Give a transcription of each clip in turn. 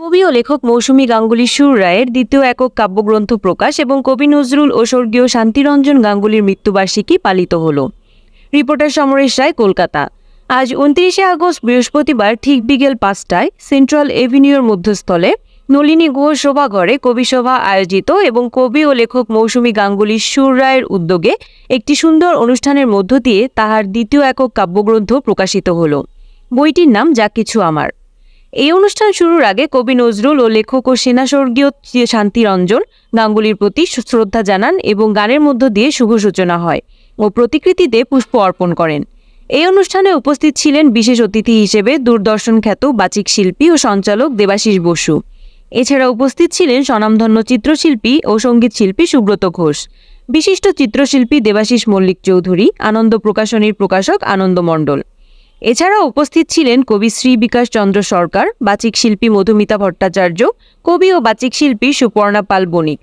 কবি ও লেখক মৌসুমী গাঙ্গুলী সুর রায়ের দ্বিতীয় একক কাব্যগ্রন্থ প্রকাশ এবং কবি নজরুল ও স্বর্গীয় শান্তিরঞ্জন গাঙ্গুলীর মৃত্যুবার্ষিকী পালিত হল। রিপোর্টার সমরেশ রায়, কলকাতা। আজ 29শে আগস্ট বৃহস্পতিবার ঠিক বিকেল 5টায় সেন্ট্রাল এভিনিউর মধ্যস্থলে নলিনী গুহ সভাঘরে কবিসভা আয়োজিত এবং কবি ও লেখক মৌসুমী গাঙ্গুলী সুর রায়ের উদ্যোগে একটি সুন্দর অনুষ্ঠানের মধ্য দিয়ে তাহার দ্বিতীয় একক কাব্যগ্রন্থ প্রকাশিত হল। বইটির নাম যা কিছু আমার। এই অনুষ্ঠান শুরুর আগে কবি নজরুল ও লেখক ও সেনাস্বর্গীয় শান্তিরঞ্জন গাঙ্গুলীর প্রতি শ্রদ্ধা জানান এবং গানের মধ্য দিয়ে শুভ সূচনা হয় ও প্রতিকৃতিতে পুষ্প অর্পণ করেন। এই অনুষ্ঠানে উপস্থিত ছিলেন বিশেষ অতিথি হিসেবে দূরদর্শন খ্যাত বাচিক শিল্পী ও সঞ্চালক দেবাশিস বসু। এছাড়া উপস্থিত ছিলেন স্বনামধন্য চিত্রশিল্পী ও সঙ্গীত শিল্পী সুব্রত ঘোষ, বিশিষ্ট চিত্রশিল্পী দেবাশিস মল্লিক চৌধুরী, আনন্দ প্রকাশনীর প্রকাশক আনন্দ মণ্ডল। এছাড়াও উপস্থিত ছিলেন কবি শ্রী বিকাশ চন্দ্র সরকার, বাচিক শিল্পী মধুমিতা ভট্টাচার্য, কবি ও বাচিক শিল্পী সুপর্ণা পাল বণিক,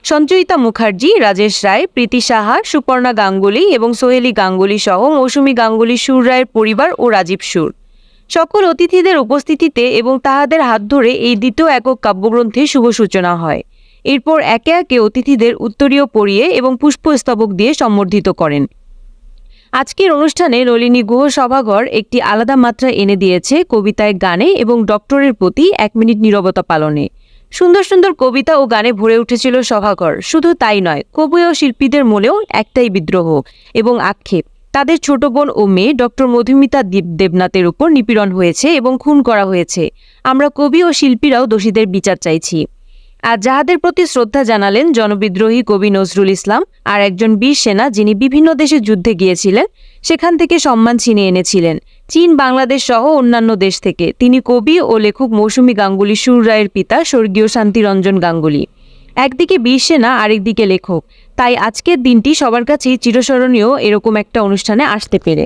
সঞ্চয়িতা মুখার্জি, রাজেশ রায়, প্রীতি সাহা, সুপর্ণা গাঙ্গুলী এবং সোহেলি গাঙ্গুলী সহ মৌসুমী গাঙ্গুলী সুর রায়ের পরিবার ও রাজীব সুর। সকল অতিথিদের উপস্থিতিতে এবং তাহাদের হাত ধরে এই দ্বিতীয় একক কাব্যগ্রন্থের শুভ সূচনা হয়। এরপর একে একে অতিথিদের উত্তরীয় পরিয়ে এবং পুষ্পস্তবক দিয়ে সম্বর্ধিত করেন। আজকের অনুষ্ঠানে নলিনী গুহ সভাঘর একটি আলাদা মাত্রা এনে দিয়েছে কবিতায়, গানে এবং ডক্টরের প্রতি 1 মিনিট নীরবতা পালনে। সুন্দর সুন্দর কবিতা ও গানে ভরে উঠেছিল সভাঘর। শুধু তাই নয়, কবি ও শিল্পীদের মনেও একটাই বিদ্রোহ এবং আক্ষেপ, তাদের ছোট বোন ও মেয়ে ডক্টর মধুমিতা দেবনাথের উপর নিপীড়ন হয়েছে এবং খুন করা হয়েছে। আমরা কবি ও শিল্পীরাও দোষীদের বিচার চাইছি। আর যাহাদের প্রতি শ্রদ্ধা জানালেন জনবিদ্রোহী কবি নজরুল ইসলাম, আর একজন বীর সেনা যিনি বিভিন্ন দেশে যুদ্ধে গিয়েছিলেন, সেখান থেকে সম্মান ছিনিয়ে এনেছিলেন চীন, বাংলাদেশ সহ অন্যান্য দেশ থেকে। তিনি কবি ও লেখক মৌসুমী গাঙ্গুলী সুর রায়ের পিতা স্বর্গীয় শান্তিরঞ্জন গাঙ্গুলী। একদিকে বীর সেনা, আরেকদিকে লেখক। তাই আজকের দিনটি সবার কাছেই চিরস্মরণীয় এরকম একটা অনুষ্ঠানে আসতে পেরে।